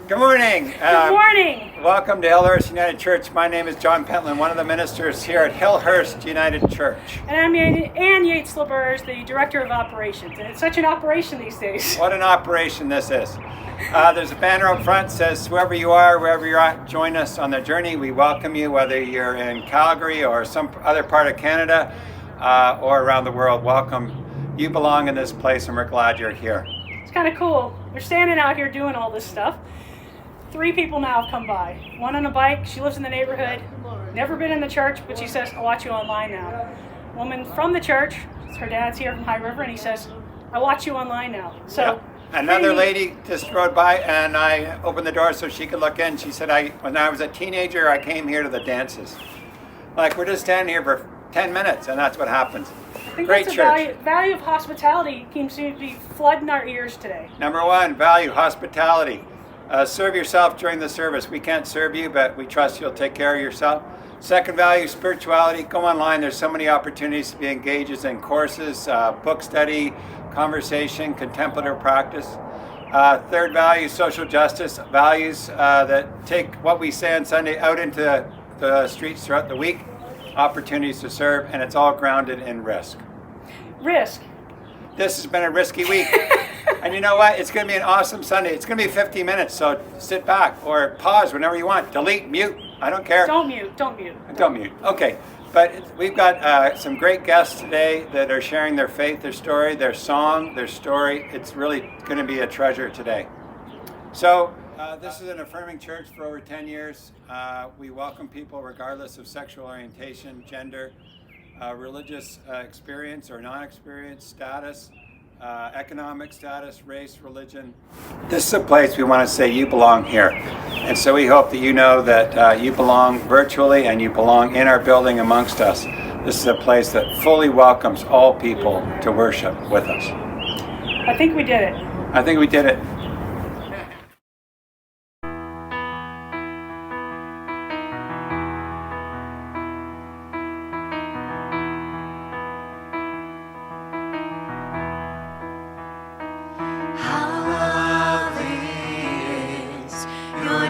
Good morning. Good morning. Welcome to Hillhurst United Church. My name is John Pentland, one of the ministers here at Hillhurst United Church. And I'm Ann Yates-LaBerge, the Director of Operations. And it's such an operation these days. What an operation this is. There's a banner up front that says, whoever you are, wherever you're at, join us on the journey. We welcome you, whether you're in Calgary or some other part of Canada or around the world. Welcome. You belong in this place and we're glad you're here. It's kind of cool. We're standing out here doing all this stuff. 3 people now have come by. One on a bike, she lives in the neighborhood, never been in the church, but she says, I'll watch you online now. Woman from the church, her dad's here from High River, and he says, I watch you online now. So yeah. Another lady just rode by and I opened the door so she could look in. She said, when I was a teenager, I came here to the dances. Like, we're just standing here for 10 minutes and that's what happens. I think Great that's church. Value of hospitality seems to be flooding our ears today. Number 1, value, hospitality. Serve yourself during the service. We can't serve you, but we trust you'll take care of yourself. Second value, spirituality. Go online. There's so many opportunities to be engaged in courses, book study, conversation, contemplative practice. Third value, social justice. Values that take what we say on Sunday out into the streets throughout the week. Opportunities to serve, and it's all grounded in risk. Risk. This has been a risky week. And you know what? It's going to be an awesome Sunday. It's going to be 50 minutes, so sit back or pause whenever you want. Delete, mute. I don't care. Don't mute. Don't mute. Don't mute. Okay. But we've got some great guests today that are sharing their faith, their story, their song, their story. It's really going to be a treasure today. So this is an affirming church for over 10 years. We welcome people regardless of sexual orientation, gender, religious experience or non-experience, status, economic status, race, religion. This is a place we want to say you belong here. And so we hope that you know that you belong virtually and you belong in our building amongst us. This is a place that fully welcomes all people to worship with us. I think we did it. I think we did it.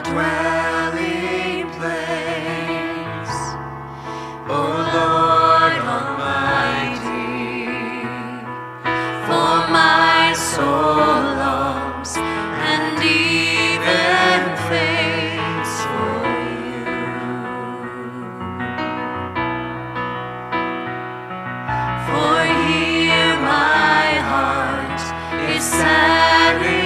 Dwelling place, O Lord Almighty, for my soul longs and even faints for you. For here my heart is satisfied.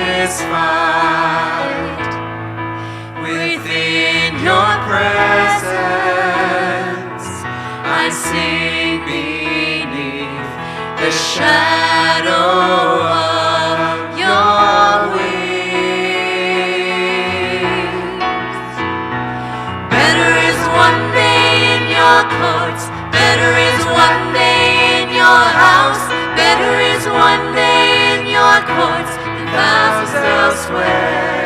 Within your presence, I sing beneath the shadow of your wings. Better is one day in your courts, better is one day in your house, better is one day in your courts than thousands elsewhere.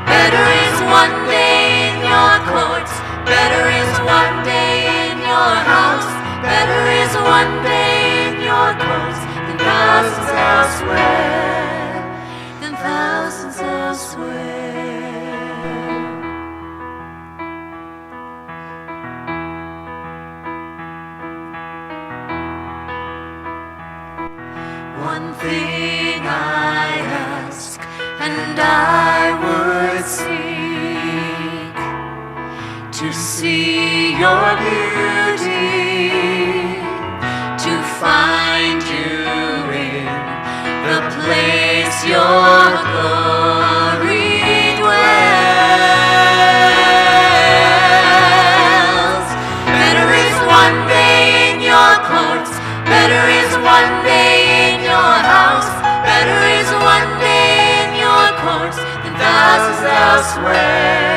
Better is one day in your courts, better is one day in your house, better is one day in your courts than thousands elsewhere, than thousands elsewhere. One thing I ask, and I would seek to see your beauty, to find you in the place your glory dwells. Better is one day in your courts, better is one day in your house, better is one day in your courts than thousands elsewhere.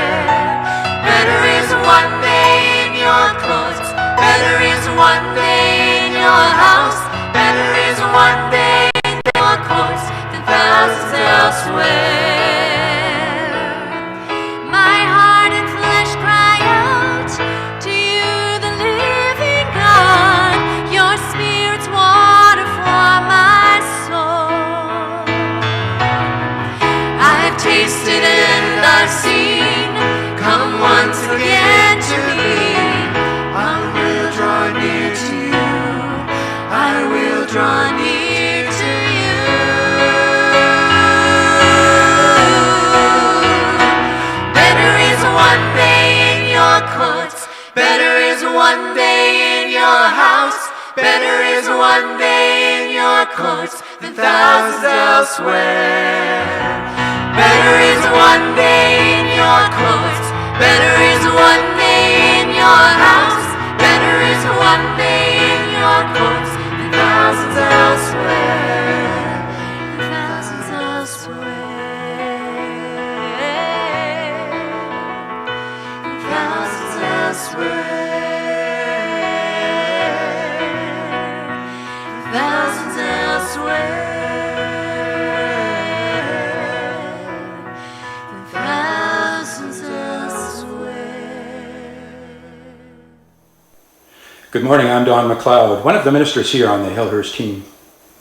Better is one day in your courts, better is one day in your house, better is one day in your courts than thousands elsewhere. My heart and flesh cry out to you, the living God. Your spirit's water for my soul. I've tasted and elsewhere. Better is one day in your courts. Better is one day in your house. Better is one day in your courts than thousands elsewhere. Thousands elsewhere. Thousands elsewhere. Thousands elsewhere. Good morning, I'm Don McLeod, one of the ministers here on the Hillhurst team.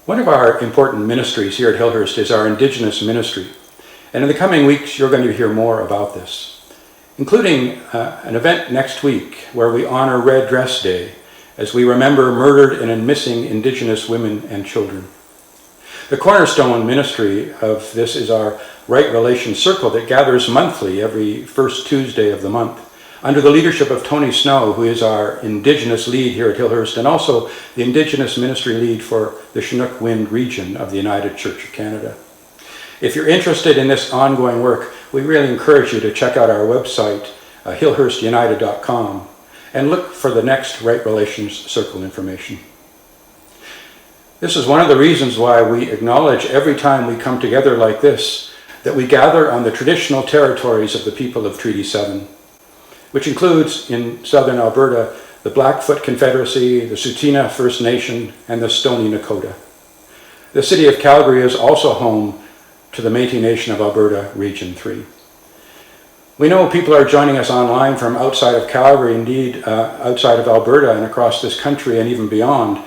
One of our important ministries here at Hillhurst is our Indigenous ministry. And in the coming weeks, you're going to hear more about this, including an event next week where we honor Red Dress Day as we remember murdered and missing Indigenous women and children. The cornerstone ministry of this is our Right Relations Circle that gathers monthly every first Tuesday of the month, under the leadership of Tony Snow, who is our Indigenous lead here at Hillhurst, and also the Indigenous ministry lead for the Chinook Wind region of the United Church of Canada. If you're interested in this ongoing work, we really encourage you to check out our website, hillhurstunited.com, and look for the next Right Relations Circle information. This is one of the reasons why we acknowledge every time we come together like this, that we gather on the traditional territories of the people of Treaty 7. Which includes, in southern Alberta, the Blackfoot Confederacy, the Tsuut'ina First Nation, and the Stoney Nakoda. The city of Calgary is also home to the Métis Nation of Alberta, Region 3. We know people are joining us online from outside of Calgary, indeed outside of Alberta and across this country and even beyond.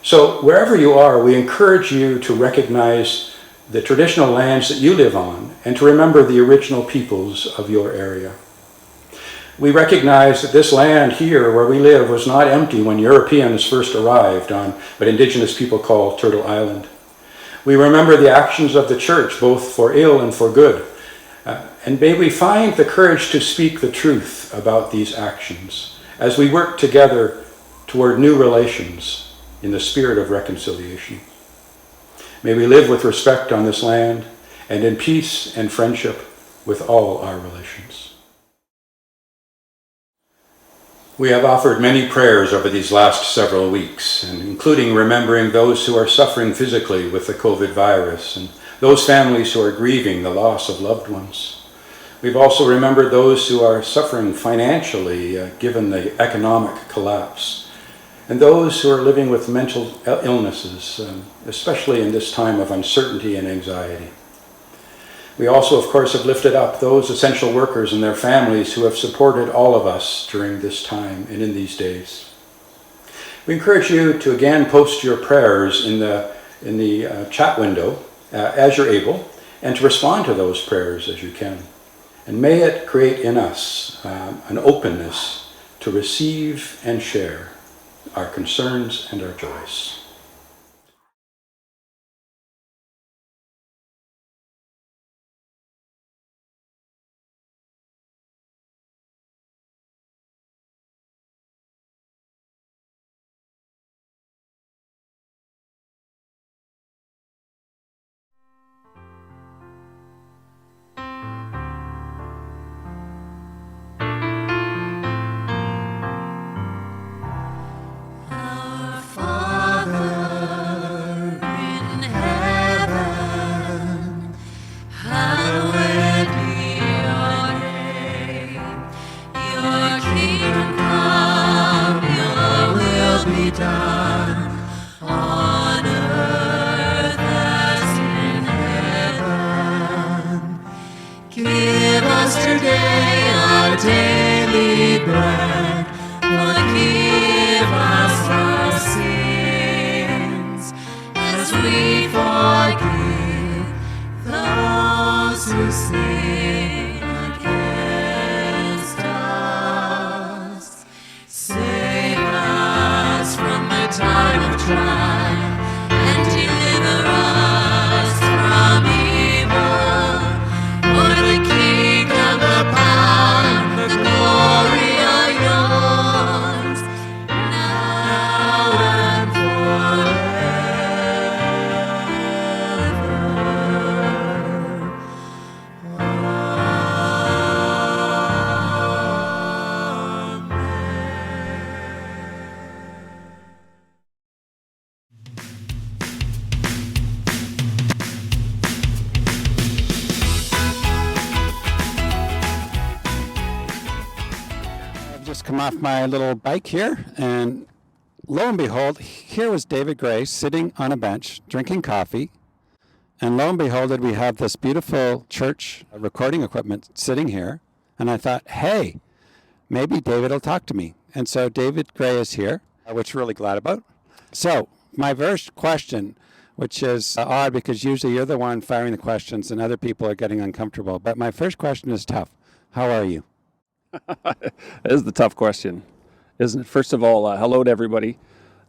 So wherever you are, we encourage you to recognize the traditional lands that you live on and to remember the original peoples of your area. We recognize that this land here where we live was not empty when Europeans first arrived on what Indigenous people call Turtle Island. We remember the actions of the church, both for ill and for good. And may we find the courage to speak the truth about these actions as we work together toward new relations in the spirit of reconciliation. May we live with respect on this land and in peace and friendship with all our relations. We have offered many prayers over these last several weeks, and including remembering those who are suffering physically with the COVID virus and those families who are grieving the loss of loved ones. We've also remembered those who are suffering financially given the economic collapse, and those who are living with mental illnesses, especially in this time of uncertainty and anxiety. We also, of course, have lifted up those essential workers and their families who have supported all of us during this time and in these days. We encourage you to again post your prayers in the chat window as you're able, and to respond to those prayers as you can. And may it create in us an openness to receive and share our concerns and our joys. Daily bread, forgive us our sins, as we forgive those who sin against us. Save us from the time of trial, and deliver us from evil. For the kingdom, the power, the glory are yours, now and forever. just come off my little bike here, and lo and behold, here was David Gray sitting on a bench drinking coffee. And lo and behold, we have this beautiful church recording equipment sitting here. And I thought, hey, maybe David will talk to me. And so David Gray is here, which we're really glad about. So my first question, which is odd because usually you're the one firing the questions and other people are getting uncomfortable. But my first question is tough. How are you? It is the tough question, isn't it? First of all, hello to everybody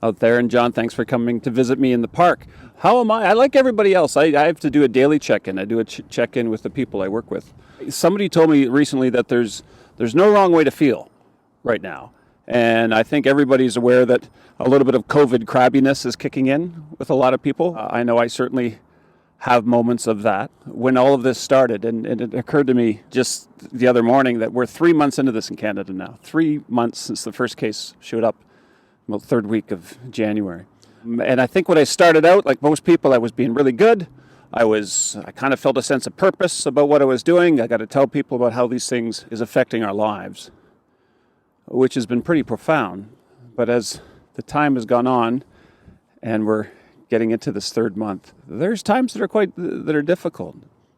out there. And John, thanks for coming to visit me in the park. How am I? I like everybody else. I have to do a daily check-in. I do a check-in with the people I work with. Somebody told me recently that there's no wrong way to feel right now. And I think everybody's aware that a little bit of COVID crabbiness is kicking in with a lot of people. I know I certainly have moments of that. When all of this started, and it occurred to me just the other morning that we're 3 months into this in Canada now. 3 months since the first case showed up, about third week of January. And I think when I started out, like most people, I was being really good. I kind of felt a sense of purpose about what I was doing. I got to tell people about how these things is affecting our lives, which has been pretty profound. But as the time has gone on and we're getting into this third month, there's times that are difficult.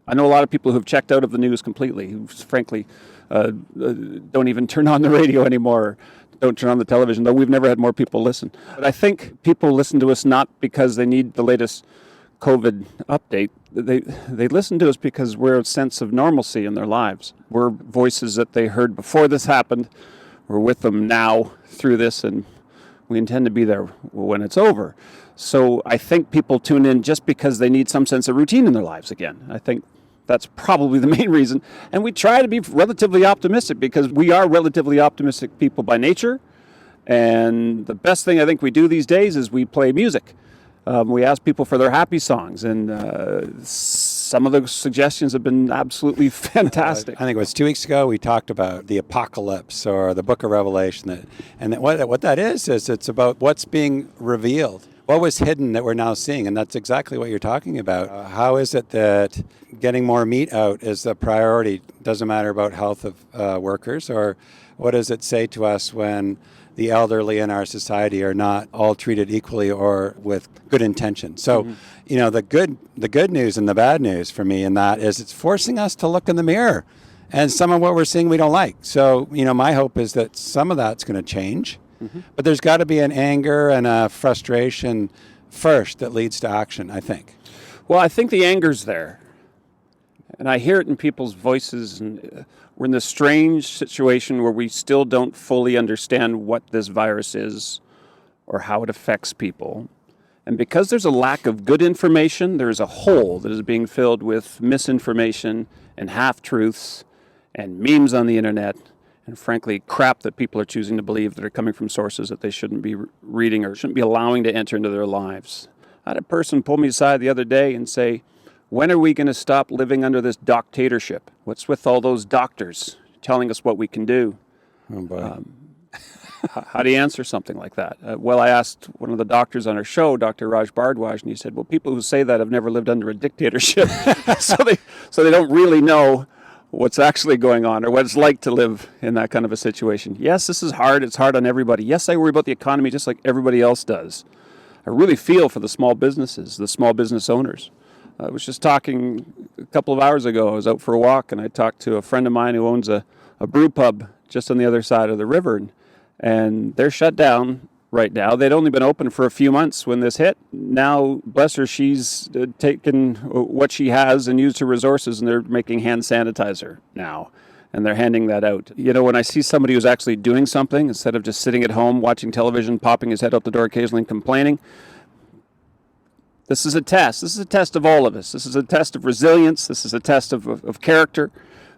I know a lot of people who've checked out of the news completely, who frankly don't even turn on the radio anymore, don't turn on the television, though we've never had more people listen. But I think people listen to us not because they need the latest COVID update. They listen to us because we're a sense of normalcy in their lives. We're voices that they heard before this happened. We're with them now through this, and we intend to be there when it's over. So I think people tune in just because they need some sense of routine in their lives again. I think that's probably the main reason. And we try to be relatively optimistic because we are relatively optimistic people by nature. And the best thing I think we do these days is we play music. We ask people for their happy songs, and some of the suggestions have been absolutely fantastic. I think it was 2 weeks ago we talked about the apocalypse or the book of Revelation. And what that is it's about what's being revealed. What was hidden that we're now seeing? And that's exactly what you're talking about. How is it that getting more meat out is the priority? Doesn't matter about health of workers, or what does it say to us when the elderly in our society are not all treated equally or with good intention? So, the good news and the bad news for me in that is it's forcing us to look in the mirror, and some of what we're seeing we don't like. So, my hope is that some of that's going to change. But there's got to be an anger and a frustration first that leads to action, I think. Well, I think the anger's there. And I hear it in people's voices. And we're in this strange situation where we still don't fully understand what this virus is or how it affects people. And because there's a lack of good information, there's a hole that is being filled with misinformation and half-truths and memes on the internet. And frankly, crap that people are choosing to believe that are coming from sources that they shouldn't be reading or shouldn't be allowing to enter into their lives. I had a person pull me aside the other day and say, when are we going to stop living under this doctatorship? What's with all those doctors telling us what we can do? Oh, boy. How do you answer something like that? Well, I asked one of the doctors on our show, Dr. Raj Bhardwaj, and he said, well, people who say that have never lived under a dictatorship, so they don't really know what's actually going on or what it's like to live in that kind of a situation. Yes, this is hard. It's hard on everybody. Yes, I worry about the economy just like everybody else does. I really feel for the small businesses, the small business owners. I was just talking a couple of hours ago. I was out for a walk, and I talked to a friend of mine who owns a brew pub just on the other side of the river, and they're shut down right now. They'd only been open for a few months when this hit. Now, bless her, she's taken what she has and used her resources, and they're making hand sanitizer now, and they're handing that out. When I see somebody who's actually doing something, instead of just sitting at home, watching television, popping his head out the door occasionally and complaining, this is a test. This is a test of all of us. This is a test of resilience. This is a test of character.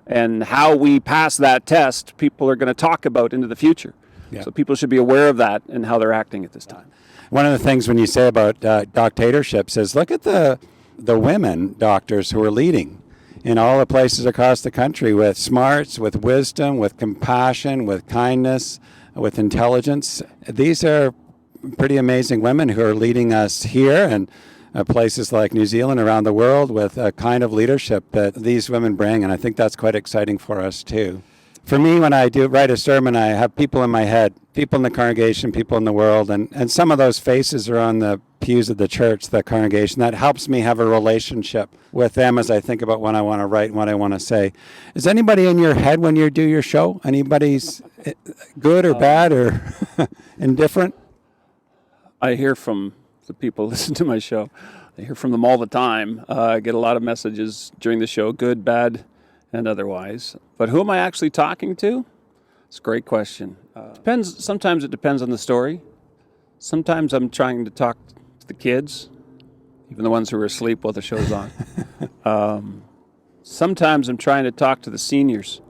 And how we pass that test, people are going to talk about into the future. Yeah. So people should be aware of that and how they're acting at this time. One of the things when you say about dictatorships is look at the women doctors who are leading in all the places across the country with smarts, with wisdom, with compassion, with kindness, with intelligence. These are pretty amazing women who are leading us here and places like New Zealand, around the world, with a kind of leadership that these women bring. And I think that's quite exciting for us too. For me, when I do write a sermon, I have people in my head, people in the congregation, people in the world, and some of those faces are on the pews of the church, the congregation. That helps me have a relationship with them as I think about what I want to write and what I want to say. Is anybody in your head when you do your show? Anybody's good or bad or indifferent? I hear from the people who listen to my show. I hear from them all the time. I get a lot of messages during the show, good, bad, and otherwise. But who am I actually talking to? It's a great question. Depends. Sometimes it depends on the story. Sometimes I'm trying to talk to the kids, even the ones who are asleep while the show's on. Sometimes I'm trying to talk to the seniors.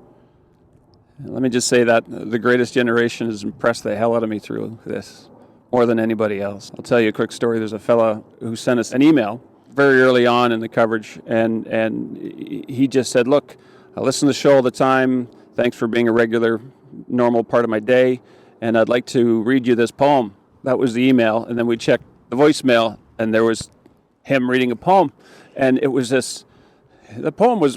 Let me just say that the greatest generation has impressed the hell out of me through this, more than anybody else. I'll tell you a quick story. There's a fella who sent us an email very early on in the coverage, and he just said, look, I listen to the show all the time. Thanks for being a regular, normal part of my day, and I'd like to read you this poem. That was the email, and then we checked the voicemail, and there was him reading a poem, and it was this. The poem was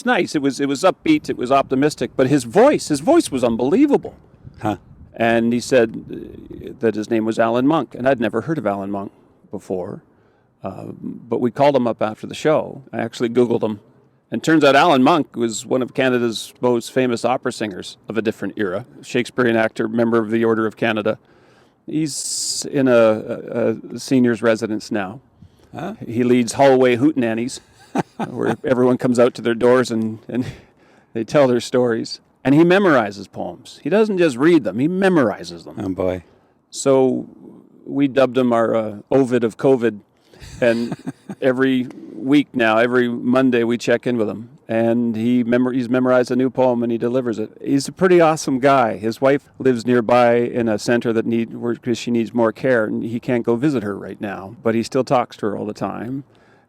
nice. It was upbeat. It was optimistic, but his voice was unbelievable. Huh. And he said that his name was Alan Monk, and I'd never heard of Alan Monk before. But we called him up after the show. I actually Googled him, and turns out Alan Monk was one of Canada's most famous opera singers of a different era. Shakespearean actor, member of the Order of Canada. He's in a senior's residence now. Huh? He leads Holloway Hootenannies, where everyone comes out to their doors and they tell their stories. And he memorizes poems. He doesn't just read them, he memorizes them. Oh, boy. So we dubbed him our Ovid of COVID. And every week now, every Monday, we check in with him. And he's memorized a new poem and he delivers it. He's a pretty awesome guy. His wife lives nearby in a center because she needs more care, and he can't go visit her right now. But he still talks to her all the time.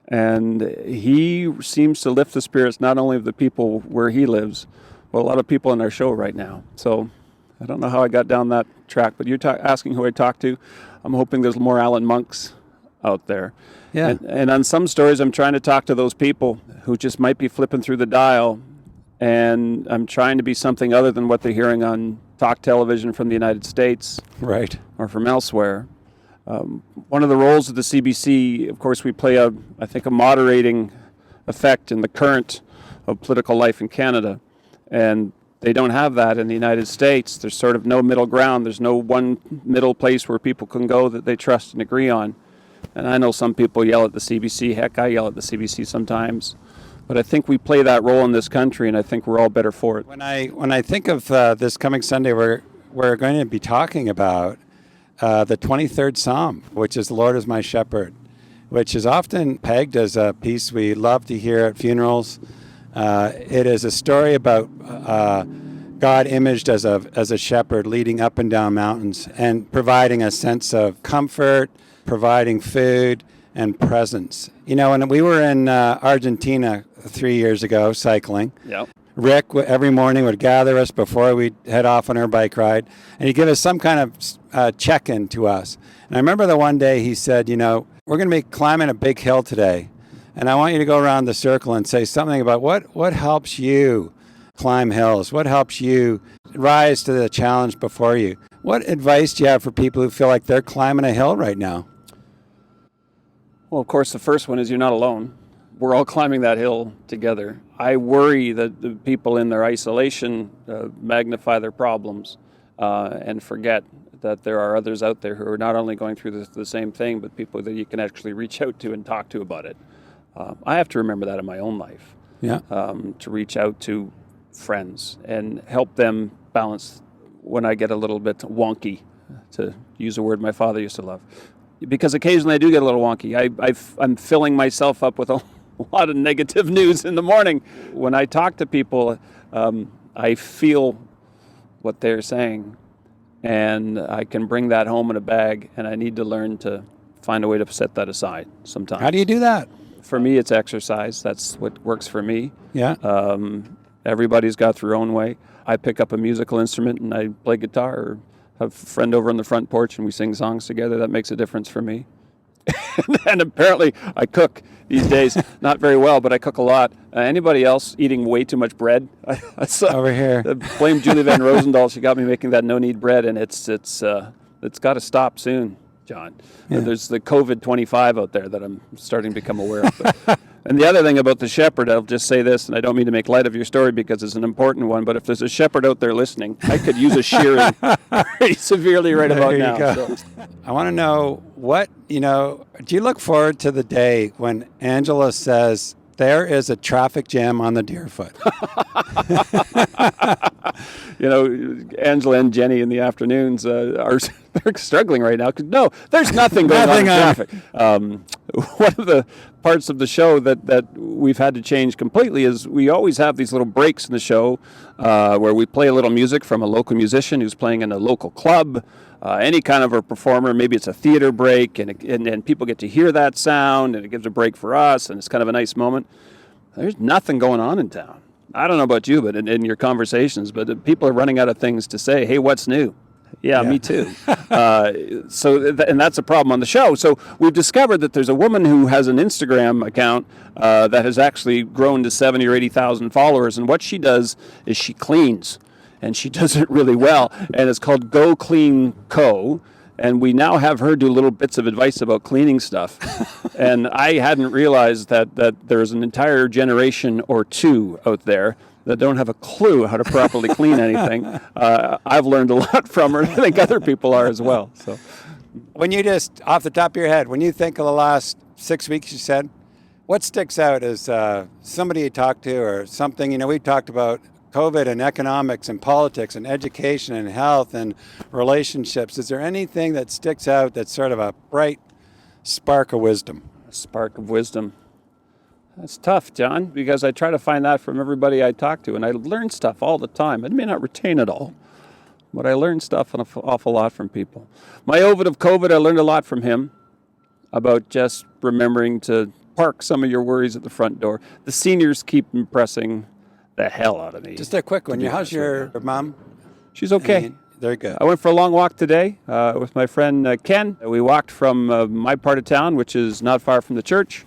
And he seems to lift the spirits not only of the people where he lives, but a lot of people in our show right now. So I don't know how I got down that track, but you're asking who I talk to. I'm hoping there's more Alan Monks out there. Yeah. And on some stories, I'm trying to talk to those people who just might be flipping through the dial, and I'm trying to be something other than what they're hearing on talk television from the United States. Right. Or from elsewhere. One of the roles of the CBC, of course, we play I think a moderating effect in the current of political life in Canada. And they don't have that in the United States. There's sort of no middle ground. There's no one middle place where people can go that they trust and agree on. And I know some people yell at the CBC. Heck, I yell at the CBC sometimes. But I think we play that role in this country, and I think we're all better for it. When I think of this coming Sunday, we're going to be talking about the 23rd Psalm, which is "The Lord is my shepherd," which is often pegged as a piece we love to hear at funerals. It is a story about God imaged as a shepherd leading up and down mountains and providing a sense of comfort, providing food and presence. You know, when we were in Argentina 3 years ago cycling, Yep. Rick every morning would gather us before we'd head off on our bike ride, and he'd give us some kind of check-in to us. And I remember the one day he said, you know, we're going to be climbing a big hill today, and I want you to go around the circle and say something about what helps you climb hills, what helps you rise to the challenge before you. What advice do you have for people who feel like they're climbing a hill right now? Well, of course, the first one is you're not alone. We're all climbing that hill together. I worry that the people in their isolation magnify their problems and forget that there are others out there who are not only going through the same thing, but people that you can actually reach out to and talk to about it. I have to remember that in my own life. Yeah. To reach out to friends and help them balance when I get a little bit wonky, to use a word my father used to love. Because occasionally I do get a little wonky. I'm filling myself up with a lot of negative news in the morning. When I talk to people, I feel what they're saying, and I can bring that home in a bag, and I need to learn to find a way to set that aside sometimes. How do you do that? For me, it's exercise. That's what works for me. Yeah. Everybody's got their own way. I pick up a musical instrument and I play guitar, or have a friend over on the front porch and we sing songs together. That makes a difference for me. And apparently I cook these days, not very well, but I cook a lot. Anybody else eating way too much bread? I saw, Over here. Blame Julie Van Rosendahl. She got me making that no-knead bread, and it's got to stop soon, John. Yeah. There's the COVID-25 out there that I'm starting to become aware of. And the other thing about the shepherd, I'll just say this, and I don't mean to make light of your story because it's an important one, but if there's a shepherd out there listening, I could use a shearing very severely right about There you now. go. I want to know do you look forward to the day when Angela says, there is a traffic jam on the Deerfoot? Angela and Jenny in the afternoons are they're struggling right now. 'Cause no, there's nothing going on in traffic. One of the parts of the show that we've had to change completely is we always have these little breaks in the show where we play a little music from a local musician who's playing in a local club, any kind of a performer. Maybe it's a theater break, and people get to hear that sound, and it gives a break for us, and it's kind of a nice moment. There's nothing going on in town. I don't know about you, but in your conversations, but people are running out of things to say. Hey, what's new? Yeah, me too. And that's a problem on the show. So we've discovered that there's a woman who has an Instagram account that has actually grown to 70 or 80,000 followers. And what she does is she cleans, and she does it really well. And it's called Go Clean Co. And we now have her do little bits of advice about cleaning stuff. And I hadn't realized that there's an entire generation or two out there that don't have a clue how to properly clean anything. I've learned a lot from her, and I think other people are as well. So, When you just, off the top of your head, when you think of the last 6 weeks, you said, what sticks out as somebody you talked to or something? We talked about COVID and economics and politics and education and health and relationships. Is there anything that sticks out that's sort of a bright spark of wisdom? a spark of wisdom. That's tough, John, because I try to find that from everybody I talk to, and I learn stuff all the time. I may not retain it all, but I learn stuff an awful lot from people. My Ovid of COVID, I learned a lot from him about just remembering to park some of your worries at the front door. The seniors keep impressing the hell out of me. Just a quick one. How's your mom? She's okay. Very good. I went for a long walk today with my friend Ken. We walked from my part of town, which is not far from the church,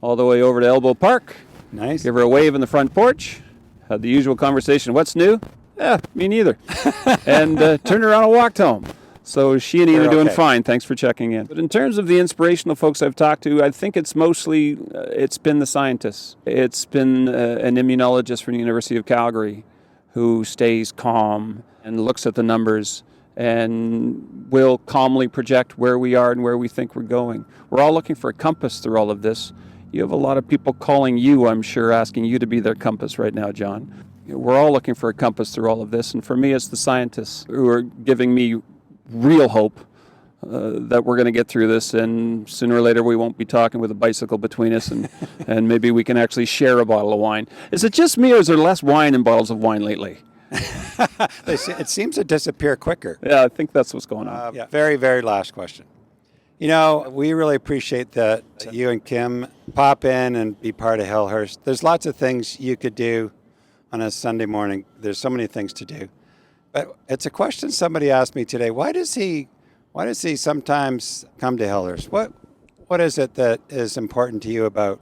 all the way over to Elbow Park. Nice. Give her a wave in the front porch. Had the usual conversation, what's new? Me neither. And turned around and walked home. So she and Ian are doing fine. Thanks for checking in. But in terms of the inspirational folks I've talked to, I think it's mostly, it's been the scientists. It's been an immunologist from the University of Calgary who stays calm and looks at the numbers and will calmly project where we are and where we think we're going. We're all looking for a compass through all of this. You have a lot of people calling you, I'm sure, asking you to be their compass right now, John. We're all looking for a compass through all of this, and for me, it's the scientists who are giving me real hope that we're going to get through this, and sooner or later we won't be talking with a bicycle between us, and maybe we can actually share a bottle of wine. Is it just me, or is there less wine in bottles of wine lately? It seems to disappear quicker. Yeah, I think that's what's going on. Very, very last question. We really appreciate that you and Kim pop in and be part of Hillhurst. There's lots of things you could do on a Sunday morning. There's so many things to do. But it's a question somebody asked me today. Why does he sometimes come to Hillhurst? What is it that is important to you about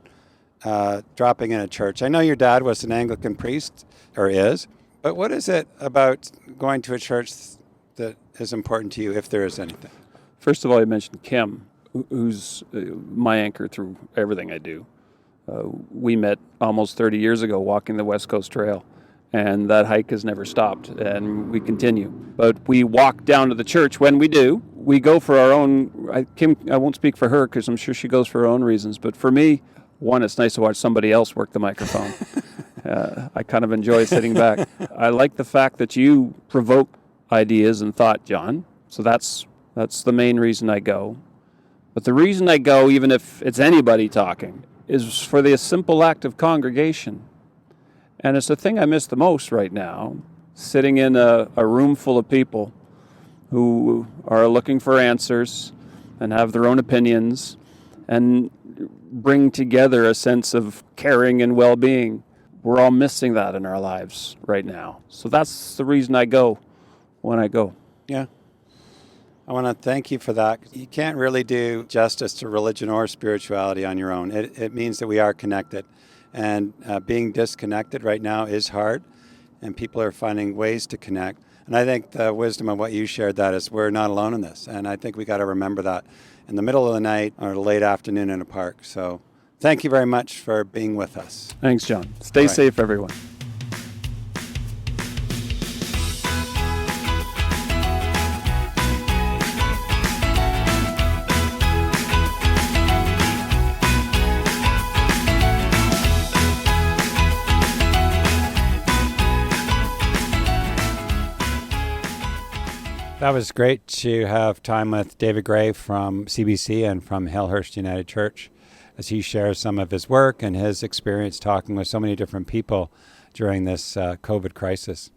dropping in a church? I know your dad was an Anglican priest, or is, but what is it about going to a church that is important to you, if there is anything? First of all, you mentioned Kim, who's my anchor through everything I do. We met almost 30 years ago walking the West Coast Trail, and that hike has never stopped, and we continue. But we walk down to the church. When we do, we go for our own. Kim, I won't speak for her because I'm sure she goes for her own reasons. But for me, one, it's nice to watch somebody else work the microphone. I kind of enjoy sitting back. I like the fact that you provoke ideas and thought, John. So that's the main reason I go. But the reason I go, even if it's anybody talking, is for the simple act of congregation. And it's the thing I miss the most right now, sitting in a room full of people who are looking for answers and have their own opinions and bring together a sense of caring and well-being. We're all missing that in our lives right now. So that's the reason I go when I go. Yeah. I want to thank you for that. You can't really do justice to religion or spirituality on your own. It means that we are connected. And being disconnected right now is hard, and people are finding ways to connect. And I think the wisdom of what you shared, that is we're not alone in this. And I think we got to remember that in the middle of the night or late afternoon in a park. So thank you very much for being with us. Thanks, John. Stay safe, everyone. That was great to have time with David Gray from CBC and from Hillhurst United Church as he shares some of his work and his experience talking with so many different people during this COVID crisis.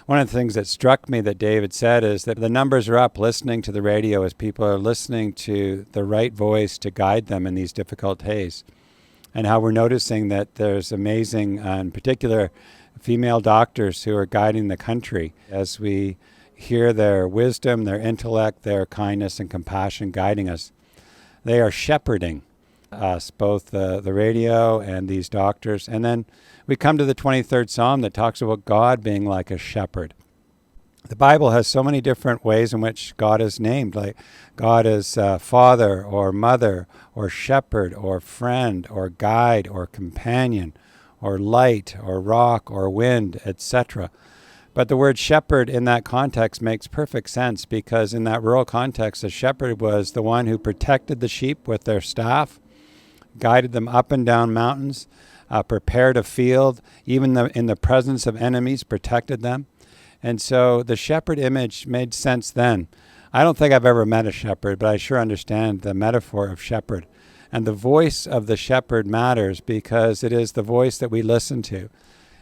One of the things that struck me that David said is that the numbers are up listening to the radio as people are listening to the right voice to guide them in these difficult days, and how we're noticing that there's amazing, in particular, female doctors who are guiding the country as we hear their wisdom, their intellect, their kindness and compassion guiding us. They are shepherding us, both the radio and these doctors. And then we come to the 23rd Psalm that talks about God being like a shepherd. The Bible has so many different ways in which God is named, like God is father or mother or shepherd or friend or guide or companion or light or rock or wind, etc. But the word shepherd in that context makes perfect sense, because in that rural context, a shepherd was the one who protected the sheep with their staff, guided them up and down mountains, prepared a field, even in the presence of enemies, protected them. And so the shepherd image made sense then. I don't think I've ever met a shepherd, but I sure understand the metaphor of shepherd. And the voice of the shepherd matters because it is the voice that we listen to.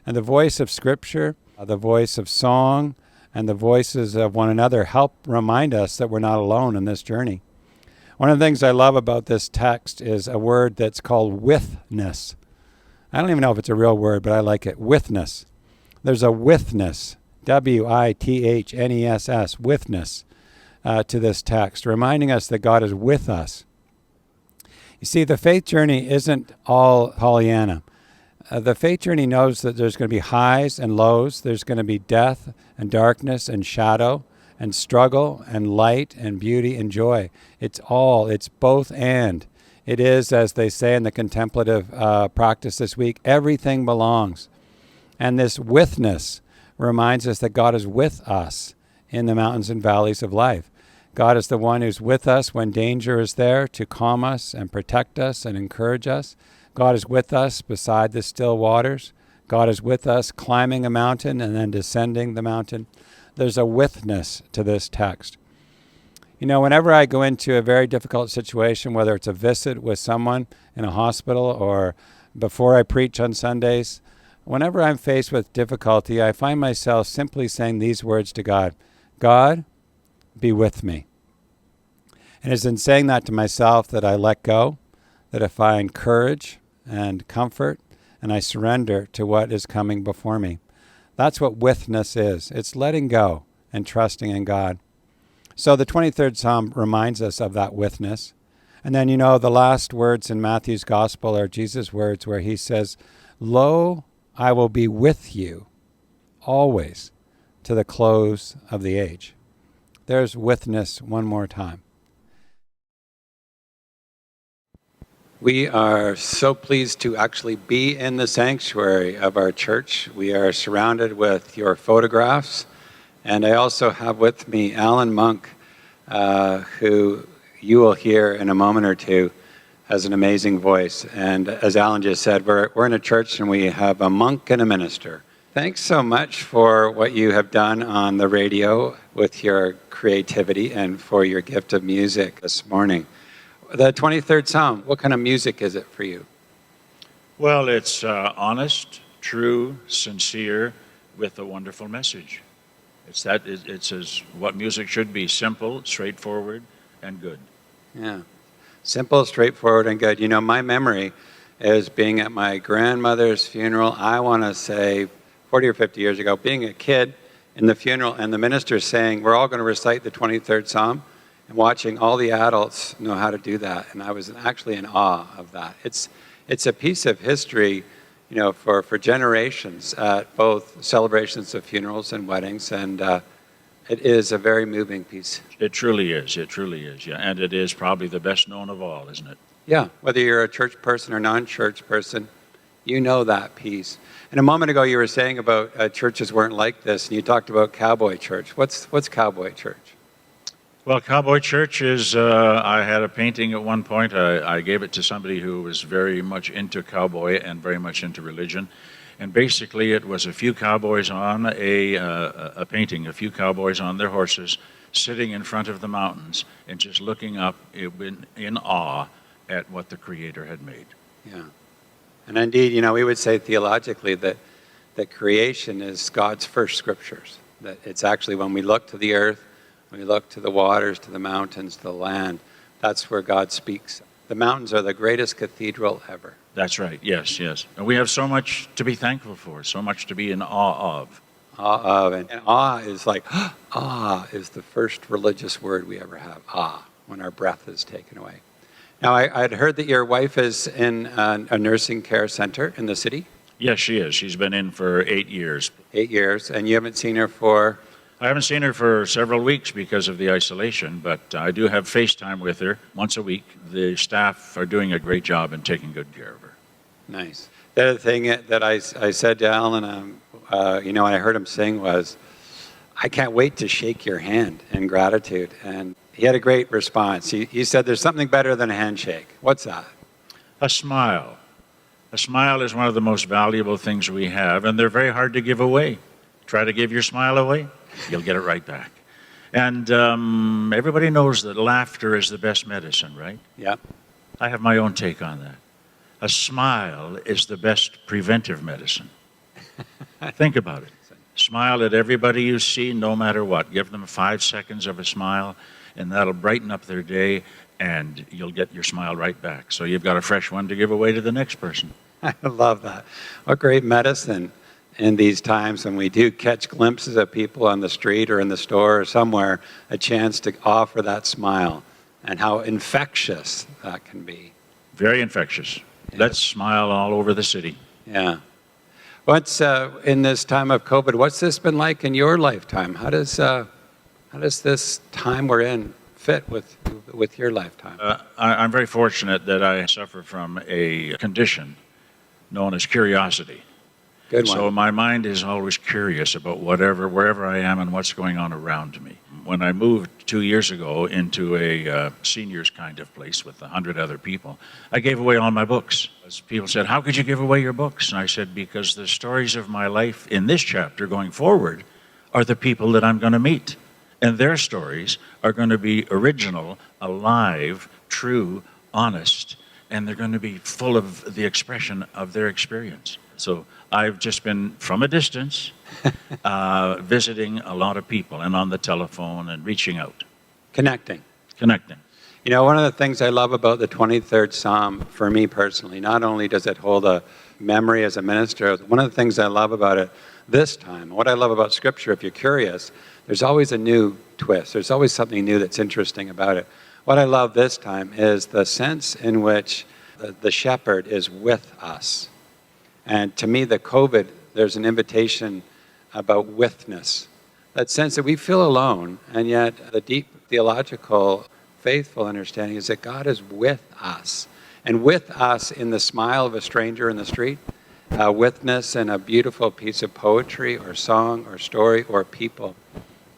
And the voice of Scripture, the voice of song, and the voices of one another help remind us that we're not alone in this journey. One of the things I love about this text is a word that's called withness. I don't even know if it's a real word, but I like it. Withness. There's a withness, W-I-T-H-N-E-S-S, withness to this text, reminding us that God is with us. You see, the faith journey isn't all Pollyanna. The faith journey knows that there's going to be highs and lows. There's going to be death and darkness and shadow and struggle and light and beauty and joy. It's both and. It is, as they say in the contemplative practice this week, everything belongs. And this withness reminds us that God is with us in the mountains and valleys of life. God is the one who's with us when danger is there to calm us and protect us and encourage us. God is with us beside the still waters. God is with us climbing a mountain and then descending the mountain. There's a withness to this text. You know, whenever I go into a very difficult situation, whether it's a visit with someone in a hospital or before I preach on Sundays, whenever I'm faced with difficulty, I find myself simply saying these words to God: God, be with me. And it's in saying that to myself that I let go, that I find courage and comfort, and I surrender to what is coming before me. That's what withness is. It's letting go and trusting in God. So the 23rd Psalm reminds us of that withness. And then, you know, the last words in Matthew's Gospel are Jesus' words where he says, "Lo, I will be with you always to the close of the age." There's withness one more time. We are so pleased to actually be in the sanctuary of our church. We are surrounded with your photographs. And I also have with me Alan Monk, who you will hear in a moment or two, has an amazing voice. And as Alan just said, we're in a church and we have a monk and a minister. Thanks so much for what you have done on the radio with your creativity and for your gift of music this morning. The 23rd Psalm, what kind of music is it for you? Well, it's honest, true, sincere, with a wonderful message. It's as what music should be: simple, straightforward, and good. Yeah, simple, straightforward, and good. You know, my memory is being at my grandmother's funeral, I want to say 40 or 50 years ago, being a kid in the funeral, and the minister saying, we're all going to recite the 23rd Psalm. and watching all the adults know how to do that. And I was actually in awe of that. It's a piece of history, for generations at both celebrations of funerals and weddings, and it is a very moving piece. It truly is. It truly is. Yeah, and it is probably the best known of all, isn't it? Yeah, whether you're a church person or non-church person, you know that piece. And a moment ago you were saying about churches weren't like this, and you talked about cowboy church. What's cowboy church? Well, cowboy church is, I had a painting at one point. I gave it to somebody who was very much into cowboy and very much into religion. And basically it was a few cowboys on a painting, a few cowboys on their horses, sitting in front of the mountains and just looking up in awe at what the Creator had made. Yeah. And indeed, we would say theologically that creation is God's first scriptures. That it's actually when we look to the earth, when we look to the waters, to the mountains, to the land, that's where God speaks. The mountains are the greatest cathedral ever. That's right. Yes, yes. And we have so much to be thankful for, so much to be in awe of. Awe of. And awe is like, awe is the first religious word we ever have. Awe, when our breath is taken away. Now, I'd heard that your wife is in a nursing care center in the city. Yes, she is. She's been in for 8 years. 8 years, and you haven't seen her for? I haven't seen her for several weeks because of the isolation, but I do have FaceTime with her once a week. The staff are doing a great job in taking good care of her. Nice. The other thing that I said to Alan, when I heard him sing was, I can't wait to shake your hand in gratitude. And he had a great response. He said, there's something better than a handshake. What's that? A smile. A smile is one of the most valuable things we have, and they're very hard to give away. Try to give your smile away, you'll get it right back. And everybody knows that laughter is the best medicine, right? Yeah. I have my own take on that. A smile is the best preventive medicine. Think about it. Smile at everybody you see, no matter what. Give them 5 seconds of a smile, and that'll brighten up their day, and you'll get your smile right back. So you've got a fresh one to give away to the next person. I love that. What great medicine in these times when we do catch glimpses of people on the street or in the store or somewhere, a chance to offer that smile, and how infectious that can be. Very infectious. Yeah. Let's smile all over the city. Yeah. What's in this time of COVID, what's this been like in your lifetime? How does this time we're in fit with your lifetime? I'm very fortunate that I suffer from a condition known as curiosity. Good one. So my mind is always curious about wherever I am and what's going on around me. When I moved 2 years ago into a seniors kind of place with 100 other people, I gave away all my books. As people said, how could you give away your books? And I said, because the stories of my life in this chapter going forward are the people that I'm going to meet. And their stories are going to be original, alive, true, honest, and they're going to be full of the expression of their experience. So I've just been, from a distance, visiting a lot of people and on the telephone and reaching out. Connecting. One of the things I love about the 23rd Psalm, for me personally, not only does it hold a memory as a minister, one of the things I love about it this time, what I love about Scripture, if you're curious, there's always a new twist. There's always something new that's interesting about it. What I love this time is the sense in which the shepherd is with us. And to me, the COVID, there's an invitation about withness. That sense that we feel alone, and yet the deep theological, faithful understanding is that God is with us. And with us in the smile of a stranger in the street, withness in a beautiful piece of poetry or song or story or people.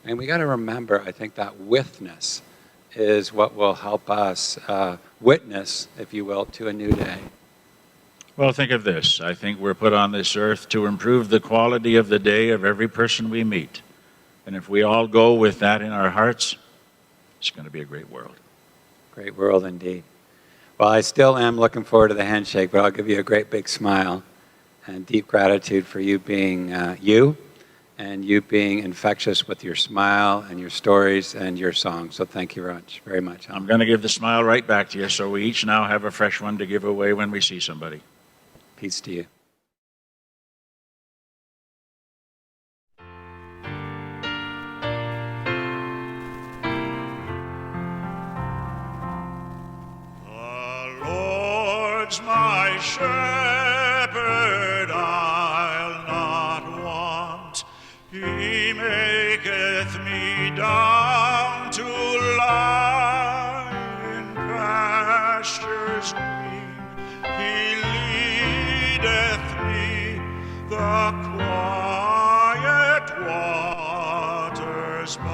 And we got to remember, I think, that withness is what will help us witness, if you will, to a new day. Well, think of this. I think we're put on this earth to improve the quality of the day of every person we meet. And if we all go with that in our hearts, it's going to be a great world. Great world indeed. Well, I still am looking forward to the handshake, but I'll give you a great big smile and deep gratitude for you being you, and you being infectious with your smile and your stories and your songs. So thank you very much. I'm going to give the smile right back to you, so we each now have a fresh one to give away when we see somebody. Peace to you. shepherd, I'll not want. He maketh me down to lie in pastures green. He leadeth me the quiet waters by.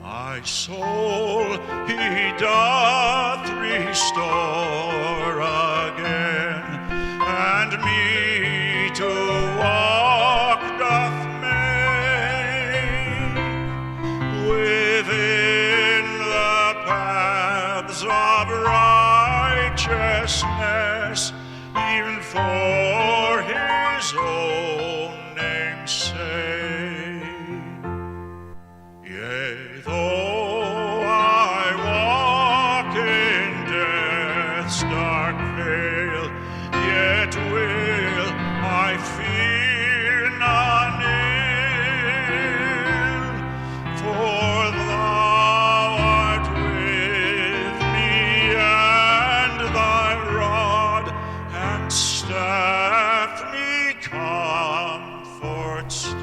My soul he doth restore again, and me to walk doth make within the paths of righteousness, even for his own name's sake. Yea, though I walk in death's dark vale, yet will I fear none ill, for thou art with me, and thy rod and staff me comfort still.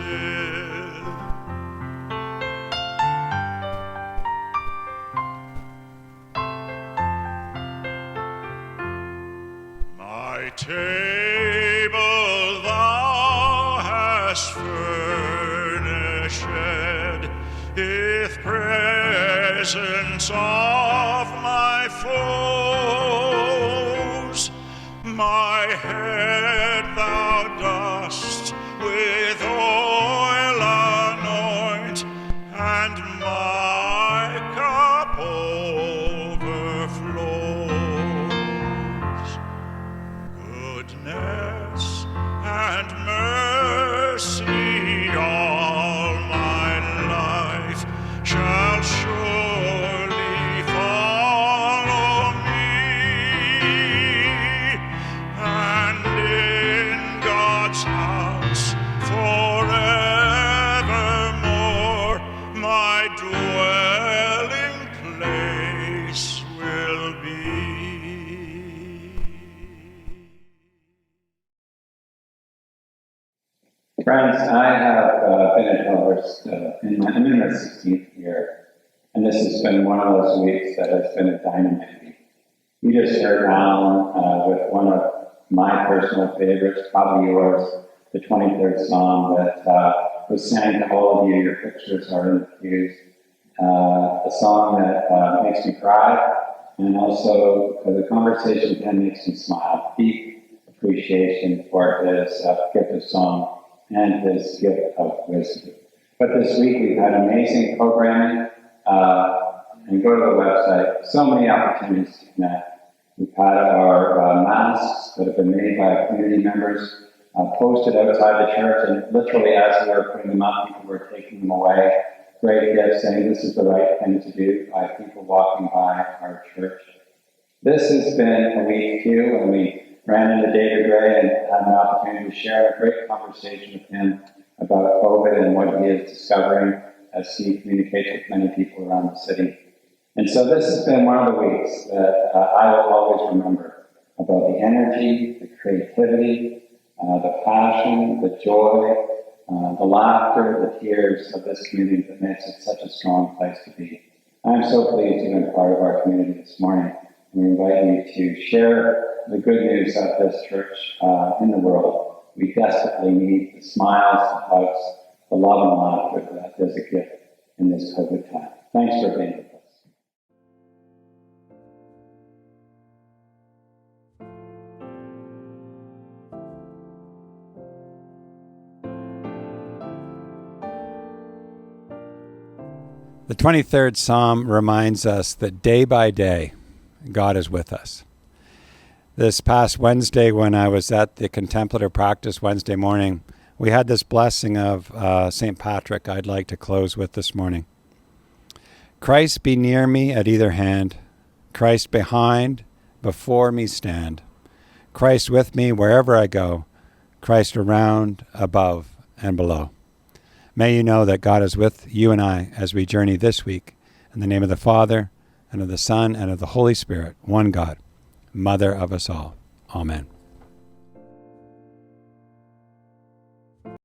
My table thou hast furnished, with presence of my foes. My head thou dost with oil anoint, and my cup overflows. Goodness and mercy all my life shall surely follow me, and in God's house forevermore my dwelling place will be. Friends, I have been at Hillhurst I'm in my 16th year, and this has been one of those weeks that has been a dynamic week. We just heard Alan with one of my personal favorites, probably yours, the 23rd Psalm that was sang to all of you. Your pictures are in the pews. A song that makes me cry, and also the conversation can makes me smile. Deep appreciation for his gift of song and his gift of wisdom. But this week we've had amazing programming, and go to the website. So many opportunities to connect. We've had our masks that have been made by community members posted outside the church, and literally as we were putting them up, people were taking them away. Great gifts, saying this is the right thing to do by people walking by our church. This has been a week too, and we ran into David Gray and had an opportunity to share a great conversation with him about COVID and what he is discovering as he communicates with many people around the city. And so this has been one of the weeks that I will always remember, about the energy, the creativity, the passion, the joy, the laughter, the tears of this community that makes it such a strong place to be. I'm so pleased to be part of our community this morning. We invite you to share the good news of this church in the world. We desperately need the smiles, the hugs, the love and laughter that is a gift in this COVID time. Thanks for being with us. The 23rd Psalm reminds us that day by day, God is with us. This past Wednesday, when I was at the contemplative practice Wednesday morning, we had this blessing of St. Patrick I'd like to close with this morning. Christ be near me at either hand, Christ behind, before me stand. Christ with me wherever I go, Christ around, above, and below. May you know that God is with you and I as we journey this week. In the name of the Father, and of the Son, and of the Holy Spirit, one God. Mother of us all. Amen.